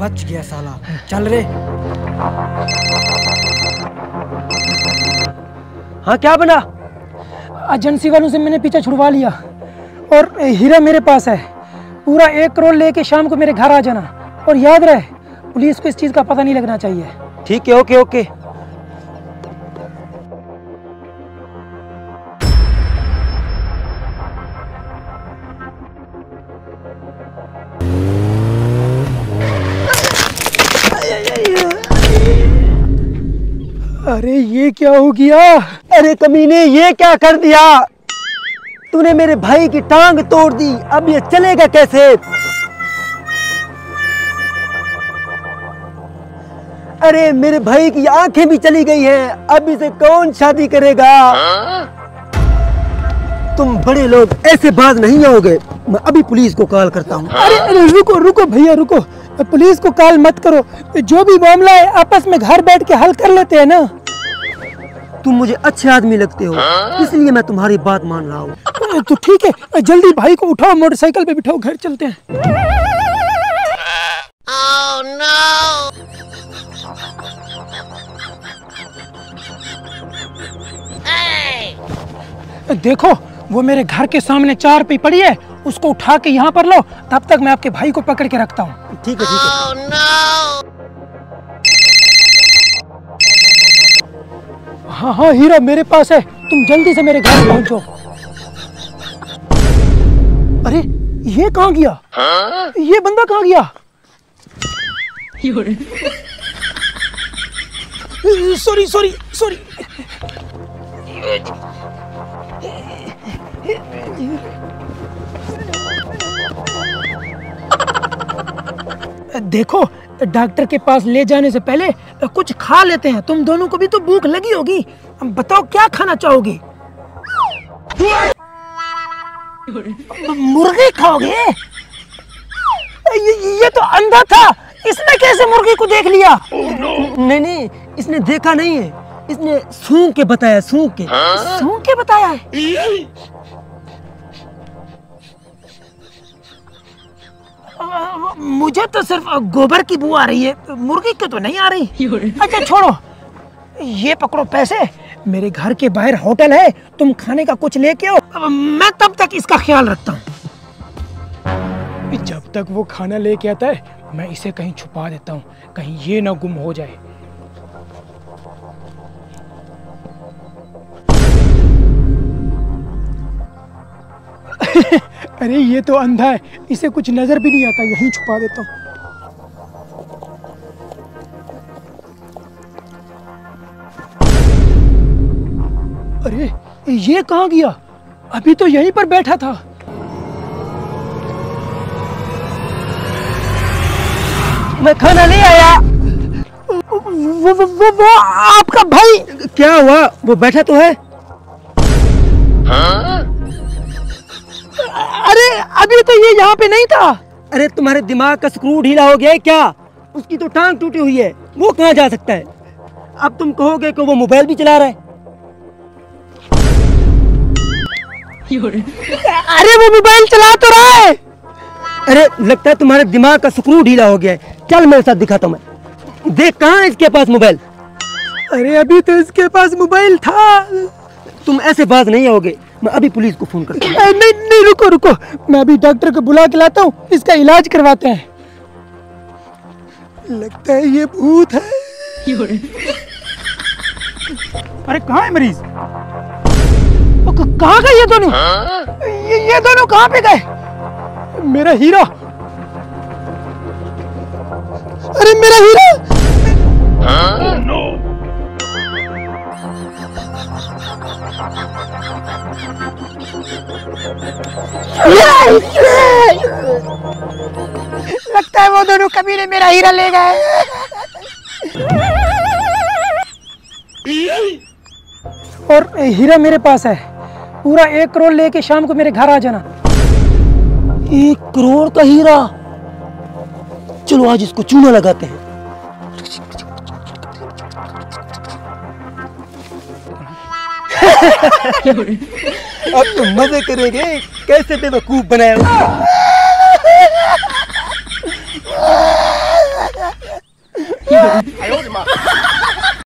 बच गया साला। चल रे। हाँ क्या बना? एजेंसी वालों से मैंने पीछा छुड़वा लिया और हीरा मेरे पास है। पूरा 1 करोड़ लेके शाम को मेरे घर आ जाना, और याद रहे पुलिस को इस चीज़ का पता नहीं लगना चाहिए। ठीक है, ओके ओके। अरे ये क्या हो गया? अरे कमीने, ये क्या कर दिया तूने? मेरे भाई की टांग तोड़ दी, अब ये चलेगा कैसे? अरे मेरे भाई की आंखें भी चली गई हैं, अब इसे कौन शादी करेगा? तुम बड़े लोग ऐसे बाज नहीं आओगे, मैं अभी पुलिस को कॉल करता हूँ। अरे रुको रुको भैया रुको, पुलिस को कॉल मत करो। जो भी मामला है आपस में घर बैठ के हल कर लेते हैं ना। तुम मुझे अच्छे आदमी लगते हो, इसलिए मैं तुम्हारी बात मान रहा हूँ। तो ठीक है, जल्दी भाई को उठाओ, मोटरसाइकिल पे बिठाओ, घर चलते हैं। Oh, no! Hey! देखो वो मेरे घर के सामने 4 पे पड़ी है, उसको उठा के यहाँ पर लो, तब तक मैं आपके भाई को पकड़ के रखता हूँ। ठीक है ठीक है। Oh, no! हाँ हाँ हीरा मेरे पास है, तुम जल्दी से मेरे घर पहुँचो। अरे ये कहाँ गया? ये बंदा कहाँ गया? Sorry sorry sorry. देखो डॉक्टर के पास ले जाने से पहले कुछ खा लेते हैं। तुम दोनों को भी तो भूख लगी होगी, बताओ क्या खाना चाहोगे? मुर्गी खाओगे? ये तो अंधा था, इसने कैसे मुर्गी को देख लिया? नहीं नहीं, इसने देखा नहीं है, इसने सूंघ के बताया, सूंघ के। सूंघ के बताया है? मुझे तो सिर्फ गोबर की बू आ रही है, मुर्गी की तो नहीं आ रही। अच्छा छोड़ो, ये पकड़ो पैसे, मेरे घर के बाहर होटल है, तुम खाने का कुछ लेके आओ, मैं तब तक इसका ख्याल रखता हूँ। जब तक वो खाना लेके आता है मैं इसे कहीं छुपा देता हूँ, कहीं ये ना गुम हो जाए। अरे ये तो अंधा है, इसे कुछ नजर भी नहीं आता, यहीं छुपा देता हूँ। अरे ये कहाँ गया? अभी तो यहीं पर बैठा था। मैं खाना ले आया। वो आपका भाई। क्या हुआ? वो बैठा तो है। अरे अभी तो ये यहाँ पे नहीं था। अरे तुम्हारे दिमाग का स्क्रू ढीला हो गया है क्या? उसकी तो टांग टूटी हुई है, वो कहाँ जा सकता है? अब तुम कहोगे कि वो मोबाइल भी चला रहा है। अरे वो मोबाइल चला तो रहा है। अरे लगता है तुम्हारे दिमाग का स्क्रू ढीला हो गया है। चल मेरे साथ दिखाता हूँ मैं। देख कहाँ है इसके पास मोबाइल। अरे अभी तो इसके पास मोबाइल था। तुम ऐसे बात नहीं आओगे, मैं अभी पुलिस को फोन करता हूँ। नहीं नहीं रुको रुको, मैं अभी डॉक्टर को बुला के लाता हूँ, इसका इलाज करवाते हैं। लगता है ये भूत है। अरे कहाँ है मरीज? कहाँ गए ये दोनों? ये दोनों कहाँ पे गए? मेरा हीरा, अरे मेरा हीरा। लगता है वो दोनों कमीने मेरा हीरा ले गए। और हीरा मेरे पास है, पूरा 1 करोड़ लेके शाम को मेरे घर आ जाना। 1 करोड़ का हीरा? चलो आज इसको चूना लगाते हैं। अब तो मजे करेंगे, कैसे बेवकूफ बनाया। है